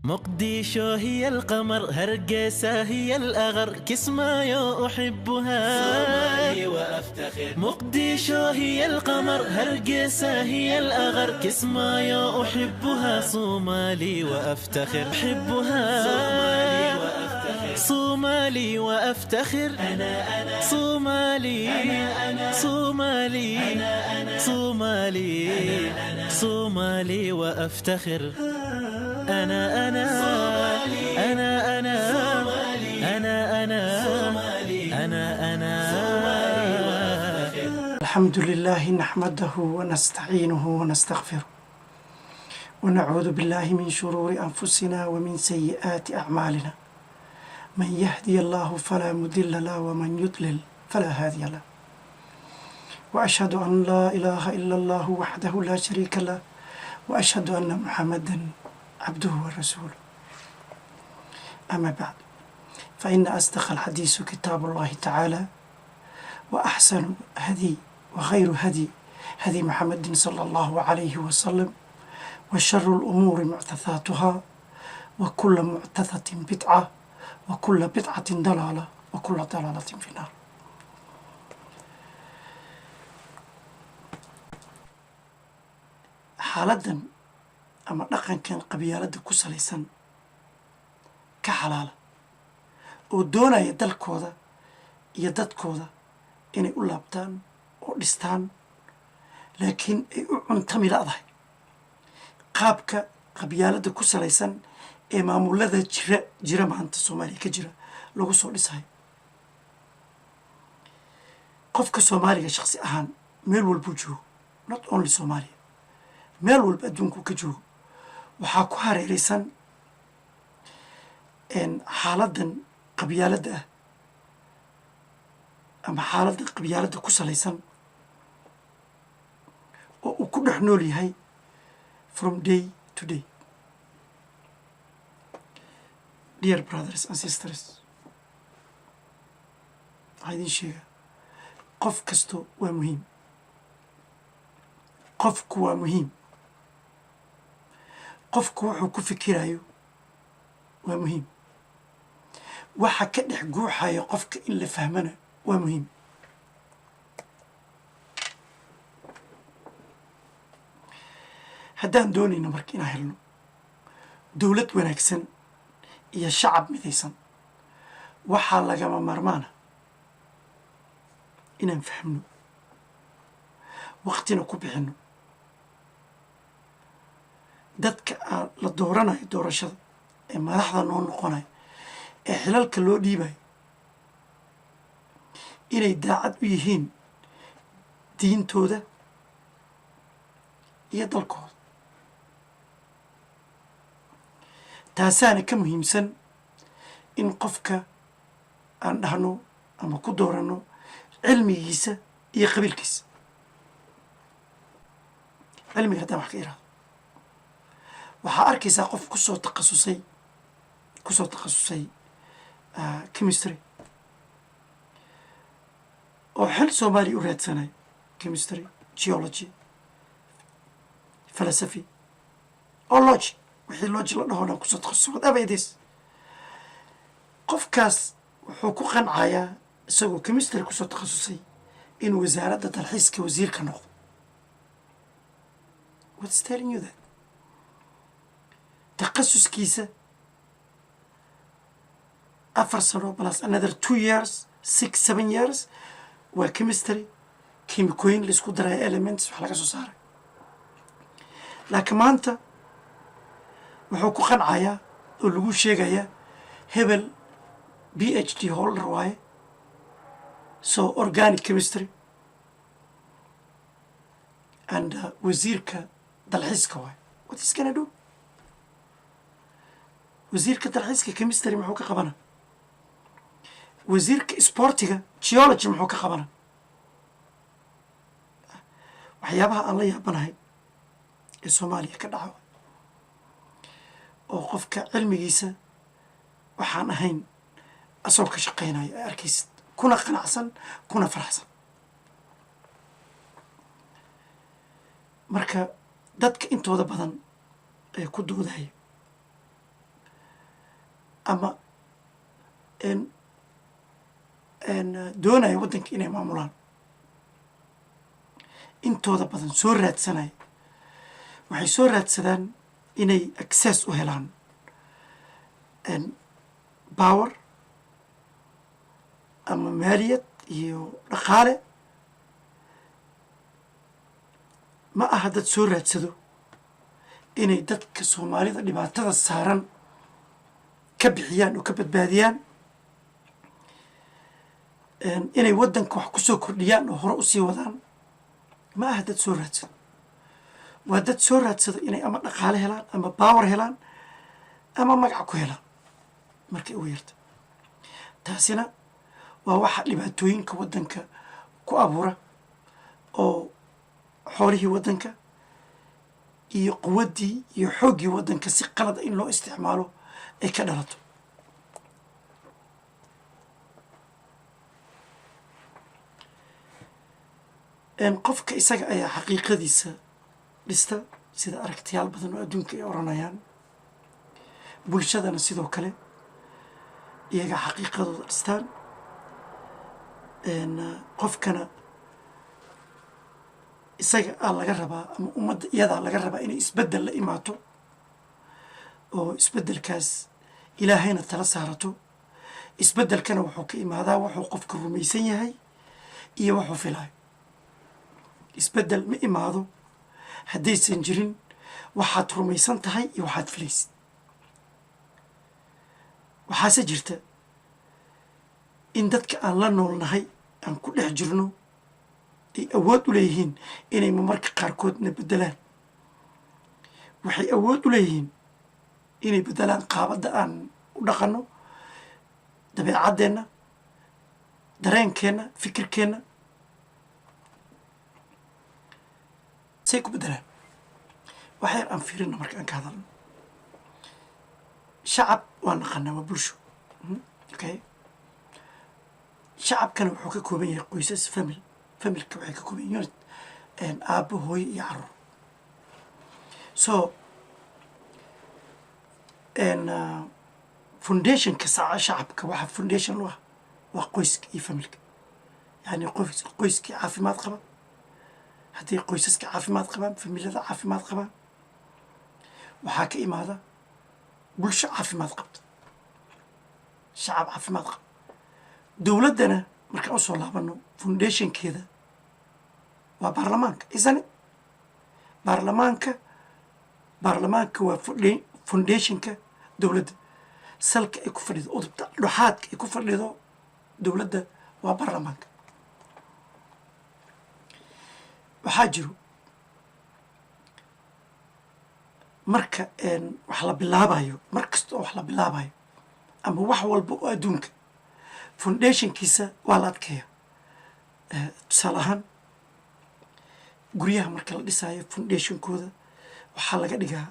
مقديشو هي القمر، هرقيسة هي الأغر، كسمايو أحبها. صومالي وأفتخر. مقديشو هي القمر، هرقيسة هي الأغر، كسمايو أحبها. صومالي وأفتخر، أحبها. صومالي وأفتخر. صومالي وأفتخر. أنا صومالي. أنا صومالي. أنا صومالي. صومالي وأفتخر. أنا أنا أنا أنا أنا أنا الحمد لله نحمده ونستعينه ونستغفره ونعوذ بالله من شرور أنفسنا ومن سيئات أعمالنا. من يهدي الله فلا مضل له ومن يضلل فلا هادي له. وأشهد أن لا إله إلا الله وحده لا شريك له، وأشهد أن محمدا عبده ورسوله. أما بعد، فإن أصدق الحديث كتاب الله تعالى، وأحسن هدي وخير هدي محمد صلى الله عليه وسلم، وشر الأمور محدثاتها، وكل محدثة بدعة، وكل بدعة ضلالة، وكل ضلالة في النار. حالدا ama dhaqankan qabyaalada ku salaysan ka xalaala oo doonaya dalkooda iyo dadkooda inay u laabtaan oo dhistaan, laakiin ay u cuntami la'dahay qaabka qabyaalada ku salaysan ee maamulada jira maanta Soomaaliya ka jira lagu soo dhisayo. qofka Soomaaliga shakhsi ahaan meel walbuu joogo, not only Soomaaliya, meel walba adduunku ka joogo, waxaa ku hareeraysan xaaladan qabyaalada ah ama xaaladda qabyaalada ku salaysan oo uu ku dhex nool yahay from day to day. Dear brothers and sisters, waxaa idin sheega, qof kasto waa muhiim. qofku waa muhiim. qofku wuxuu ku fikirayo waa muhiim. waxa ka dhex guuxayo qofka in la fahmana waa muhiim. haddaan doonayno marka inaan helno dowlad wanaagsan iyo shacab midaysan, waxaa lagama maarmaana inaan fahmno, waqtina ku bixinno dadka la dooranayo doorashada ee madaxda noo noqonayo ee xilalka loo dhiibayo inay daacad u yihiin diintooda iyo dalkooda. taasaana ka muhiimsan in qofka aan dhahno ama ku dooranno cilmigiisa iyo qabiilkiisa. cilmiga haddaan wax ka iraado, waxaa arkaysaa qof kusoo takhasusay chemistry oo xil Soomaaliya u raadsanayo, chemistry, geology, philosophy oo logic, wixii logic la dhaho dhan kusoo takhasusay, whatever it is. qofkaas wuxuu ku qancayaa isagoo chemistry kusoo takhasusay in wasaaradda dalxiiska wasiirka noqdo. What's telling you that? takhasuskiisa 4 sano plus another 2 years, 6-7 years waa chemistry, kiimikooyin laisku daraya elements wax laga soo saaray. laakiin maanta wuxuu ku qancayaa oo lagu sheegayaa hebel PhD holder waaye, so organic chemistry and wasiirka dalxiiska waaye. What is gonna do? wasiirka dalxiiska chemistry muxuu ka qabana? wasiirka sportiga geology muxuu ka qabana? waxyaabaha aan la yaabanahay ee Soomaaliya ka dhaco oo qofka cilmigiisa waxaan ahayn asoo ka shaqaynayo ay arkaysid, kuna qanacsan kuna faraxsan. marka dadka intooda badan ee ku doodayo ama doonaya waddanka inay maamulaan intooda badan soo raadsanaya waxay soo raadsadaan inay access u helaan power ama maaliyad iyo dhaqaale ma aha dad soo raadsado inay dadka soomaalida dhibaatada saaran ka bixiyaan oo ka badbaadiyaan inay waddanka wax kusoo kordhiyaan oo hore usii wadaan ma aha dad soo raadsado waa dad soo raadsado inay ama dhaqaale helaan ama power helaan ama magac ku helaan markay ugu yarta taasina waa waxa dhibaatooyinka waddanka ku abuura oo xoolihii waddanka iyo quwaddii iyo xooggii waddanka si qalada in loo isticmaalo ay ka dhalato qofka isaga ayaa xaqiiqadiisa dhista sida aragtiyaal badan oo adduunka ay oranayaan bulshadana sidoo kale iyagaa xaqiiqadooda dhistaan qofkana isaga aa laga rabaa ama ummadda iyadaa laga rabaa inay isbeddel la imaato oo isbeddelkaas ilaahayna tala saarato isbeddelkana wuxuu ka imaadaa wuxuu qofka rumaysan yahay iyo wuxuu filaayo isbeddel ma imaado haddaysan jirin waxaad rumaysan tahay iyo waxaad filaysid waxaase jirta in dadka aan la noolnahay aan ku dhex jirno ay awood u leeyihiin inay marmarka qaarkoodna beddelaan waxay awood u leeyihiin inay beddelaan qaabadda aan u dhaqanno dabeecaddeenna dareenkeenna fikirkeenna say ku beddelaan waxyar aan fiirino marka aan ka hadalno shacab waa naqanaa waa bulsho okay shacabkana wuxuu ka kooban yahay qoysas familka waxay ka kooban yihiin aabbo hooyo iyo carruur so foundationka shacabka waxa foundation u ah waa qoyska iyo familka yani qoyskii caafimaad qaba haddii qoysaska caafimaad qabaan familada caafimaad qabaan waxaa ka imaada bulsho caafimaad qabta shacab caafimaad qaba dowladdana markaan usoo laabano foundationkeeda waa baarlamaanka isane baarlamaanka waa foundationka dowladda salka ay ku fadhido udubta dhoxaadka ay ku fadhido dowladda waa baarlamaanka waxaa jiro marka wax la bilaabayo mar kasta oo wax la bilaabayo ama wax walba oo adduunka foundationkiisa waa la adkeeya tusaale ahaan guryaha marka la dhisaayo foundationkooda waxaa laga dhigaa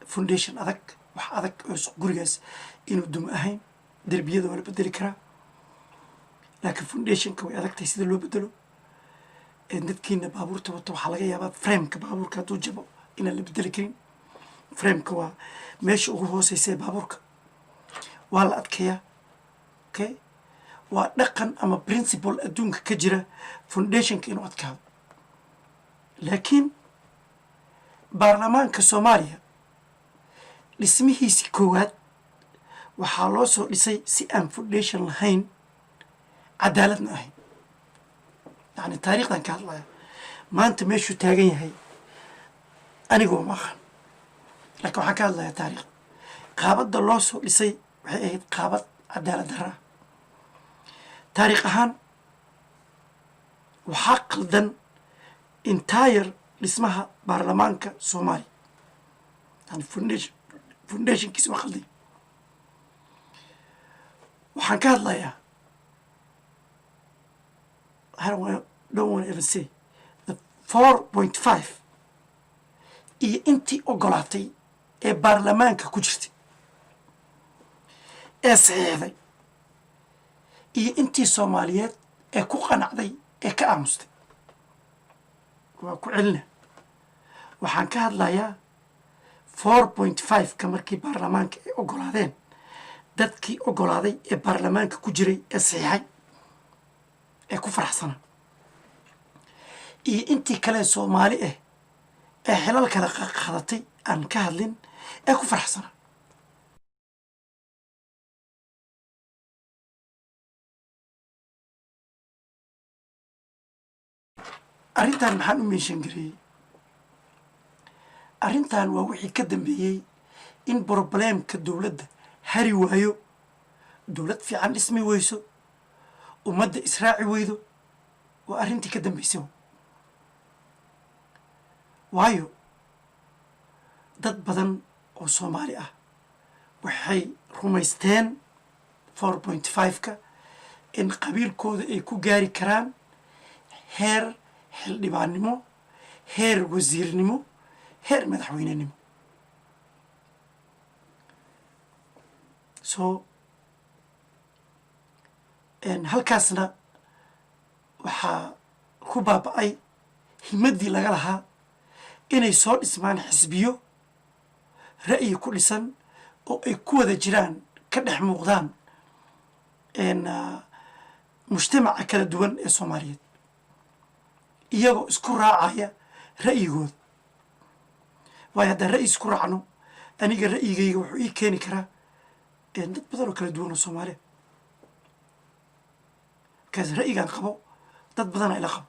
foundation adag wax adag oo gurigaas inuu dum ahayn derbiyada waa la bedeli karaa laakiin foundationka way adagtahay sida loo bedelo dadkiina baabuurta wato waxaa laga yaabaa frameka baabuurka hadduu jabo inaan la bedeli karin frameka waa meesha ugu hooseysa ee baabuurka waa la adkeeyaa okay waa dhaqan ama principle adduunka ka jira foundationka inuu adkaado laakiin baarlamaanka soomaaliya dhismihiisii koowaad waxaa loo soo dhisay si aan foundation lahayn cadaaladna ahayn yani taariikhdan ka hadlaya maanta meeshuu taagan yahay anigoo ma aqan laakiin waxaan ka hadlayaa taariikhda qaabadda loo soo dhisay waxay ahayd qaabad cadaalad darra taariikh ahaan waxaa qaldan entire dhismaha baarlamaanka soomaaliya yani foundationkiisa waa qalday waxaan ka hadlayaa don't want to even say the 4.5 iyo intii ogolaatay ee baarlamaanka ku jirtay ee saxiixday iyo intii soomaaliyeed ee ku qanacday ee ka aamustay waa ku celina waxaan ka hadlayaa 4.5ka markii baarlamaanka ay ogolaadeen dadkii oggolaaday ee baarlamaanka ku jiray ee saxiixay ee ku faraxsana iyo intii kale soomaali ah ee xilal kale qadatay aan ka hadlin ee ku faraxsana arrintan maxaan u meeshan gareeyey arrintan waa wixii ka dambeeyey in brobleemka dowladda hari waayo dowlad fiican dhismi weyso ummadda israaci weydo waa arrintii ka dambaysa waayo dad badan oo soomaali ah waxay rumaysteen 4.5ka in qabiilkooda ay ku gaari karaan heer xildhibaannimo heer wasiirnimo heer madaxweynenimo so halkaasna waxaa ku baaba'ay himaddii laga lahaa inay soo dhismaan xisbiyo ra'yi ku dhisan oo ay ku wada jiraan ka dhex muuqdaan mujtamaca kala duwan ee soomaaliyeed iyagoo isku raacaya ra'yigooda waayo haddaan ra'yi isku raacno aniga ra'yigayga wuxuu ii keeni karaa dad badan oo kala duwan oo soomaaliya markaas ra'yigaan qabo dad badana ila qabo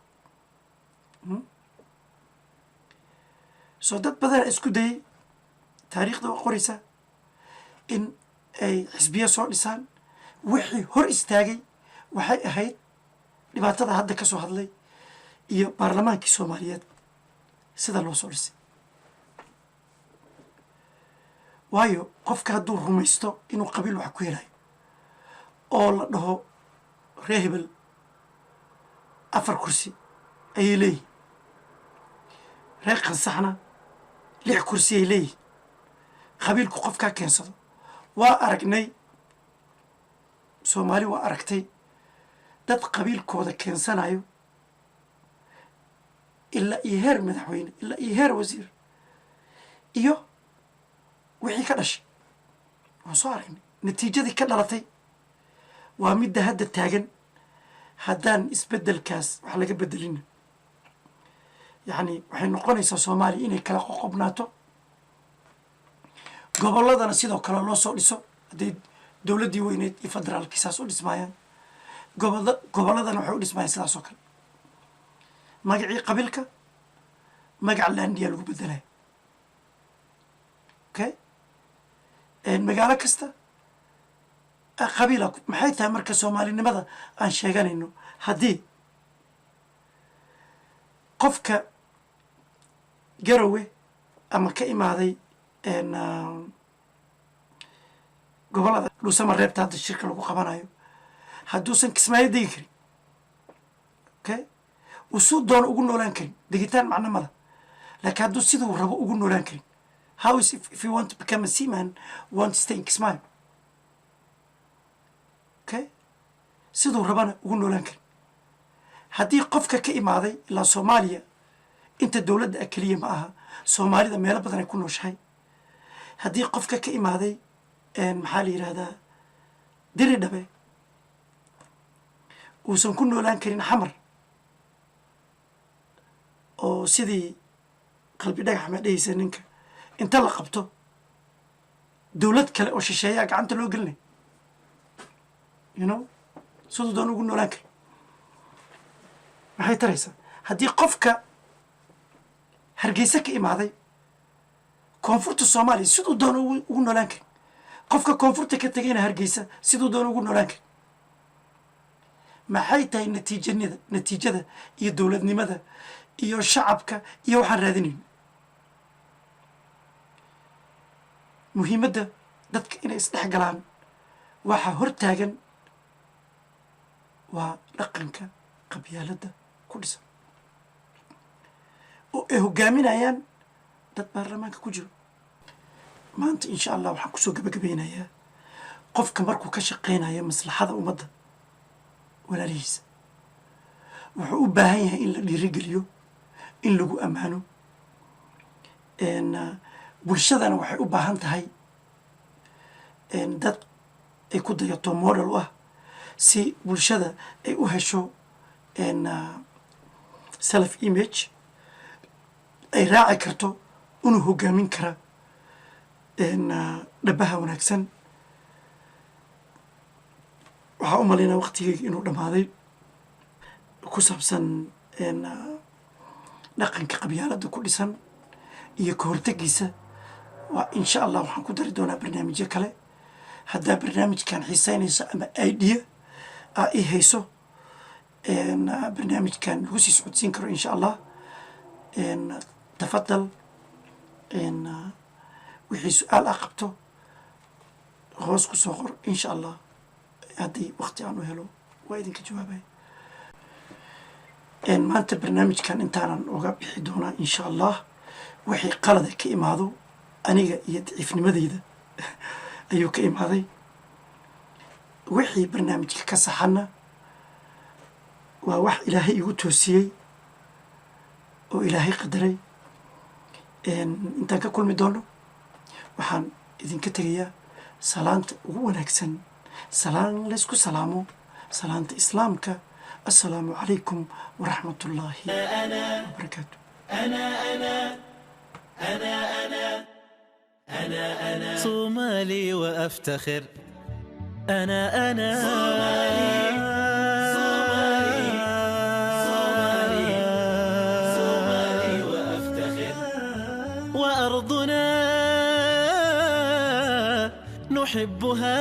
soo dad badana isku dayay taariikhda waa qoraysa in ay xisbiya soo dhisaan wixii hor istaagay waxay ahayd dhibaatada hadda ka soo hadlay iyo baarlamaankii soomaaliyeed sida loo soo dhisay waayo qofka hadduu rumaysto inuu qabiil wax ku helayo oo la dhaho ree hebel 4 kursi ayay leeyihin reer qansaxna 6 kursi ay leeyihin qabiilku qofkaa keensado waa aragnay soomaali waa aragtay dad qabiilkooda keensanayo ilaa iyo heer madaxweyne ilaa iyo heer wasiir iyo wixii ka dhashay waan soo aragnay natiijadii ka dhalatay waa midda hadda taagan haddaan isbeddelkaas wax laga beddelina yacni waxay noqonaysaa soomaaliya inay kala qoqobnaato gobolladana sidoo kale loo soo dhiso hadday dowladdii weyneed iyo federaalkii saas u dhismaayaan gobolladana waxay u dhismaayaan sidaas oo kale magacii qabiilka magaca laandiyaa lagu beddelaya okay magaalo kasta qabiila maxay tahay marka soomaalinimada aan sheeganayno haddii qofka garowe ama ka imaaday gobollada dhuusama reebta hadda shirka lagu qabanayo hadduusan kismaayo degi karin okay usuu doono ugu noolaan karin degitaan macno mala laakiin hadduu siduu rabo ugu noolaan karin how is if you want to become a seaman want to stay in kismaayo okay siduu rabana ugu noolaan karin haddii qofka ka imaaday ilaa soomaaliya inta dowladda ah keliya ma aha soomaalida meelo badan ay ku nooshahay haddii qofka ka imaaday maxaa la yidhahdaa diri dhabe uusan ku noolaan karin xamar oo sidii qalbi dhagax ma dhehaysa ninka inta la qabto dowlad kale oo shisheeyaa gacanta loo gelinay you know siduu doona ugu noolaan karin maxay taraysaa haddii qofka hargeysa ka imaaday koonfurta soomaaliya siduu doona ugu noolaan karin qofka koonfurta ka tegayna hargeysa siduu doona ugu noolaan karin maxay tahay natiijada iyo dowladnimada iyo shacabka iyo waxaan raadinayno muhiimadda dadka inay isdhex galaan waxaa hor taagan waa dhaqanka qabyaaladda ku dhisan oo ay hoggaaminayaan dad baarlamaanka ku jiro maanta insha allah waxaan kusoo gabagabeynayaa qofka markuu ka shaqaynayo maslaxada ummadda walaalihiisa wuxuu u baahan yahay in la dhiirigeliyo in lagu ammaano bulshadana waxay u baahan tahay dad ay ku dayato model u ah si bulshada ay u hesho self image ay raaci karto una hogaamin kara dhabaha wanaagsan. waxaa u malaynaa waqtigeyga inuu dhammaaday ku saabsan dhaqanka qabyaaladda ku dhisan iyo ka hortegiisa. waa insha allah waxaan ku dari doonaa barnaamijyo kale. haddaa barnaamijkan xiiseynayso ama idea aa ii hayso barnaamijkan lagu sii socodsiin karo insha allah tafadal. wixii su-aal aa qabto hoos ku soo qor insha allah. haddii waqti aan u helo waa idinka jawaabaya. maanta barnaamijkan intaanan uga bixi doonaa insha allah. wixii qalada ka imaado aniga iyo daciifnimadeyda ayuu ka imaaday. wixii barnaamijka ka saxana waa wax ilaahay igu toosiyey oo ilaahay qadaray. intaan ka kulmi doono waxaan idinka tegayaa salaanta ugu wanaagsan, salaan laysku salaamo, salaanta islaamka. السلام عليكم ورحمة الله وبركاته. أنا صومالي وأفتخر. أنا صومالي وأفتخر. وأرضنا نحبها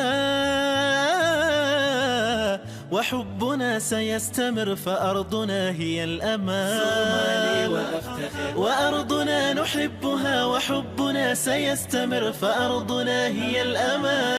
وحبنا سيستمر، فأرضنا هي الأمان. صومالي وأفتخر. وأرضنا نحبها وحبنا سيستمر، فأرضنا هي الأمان.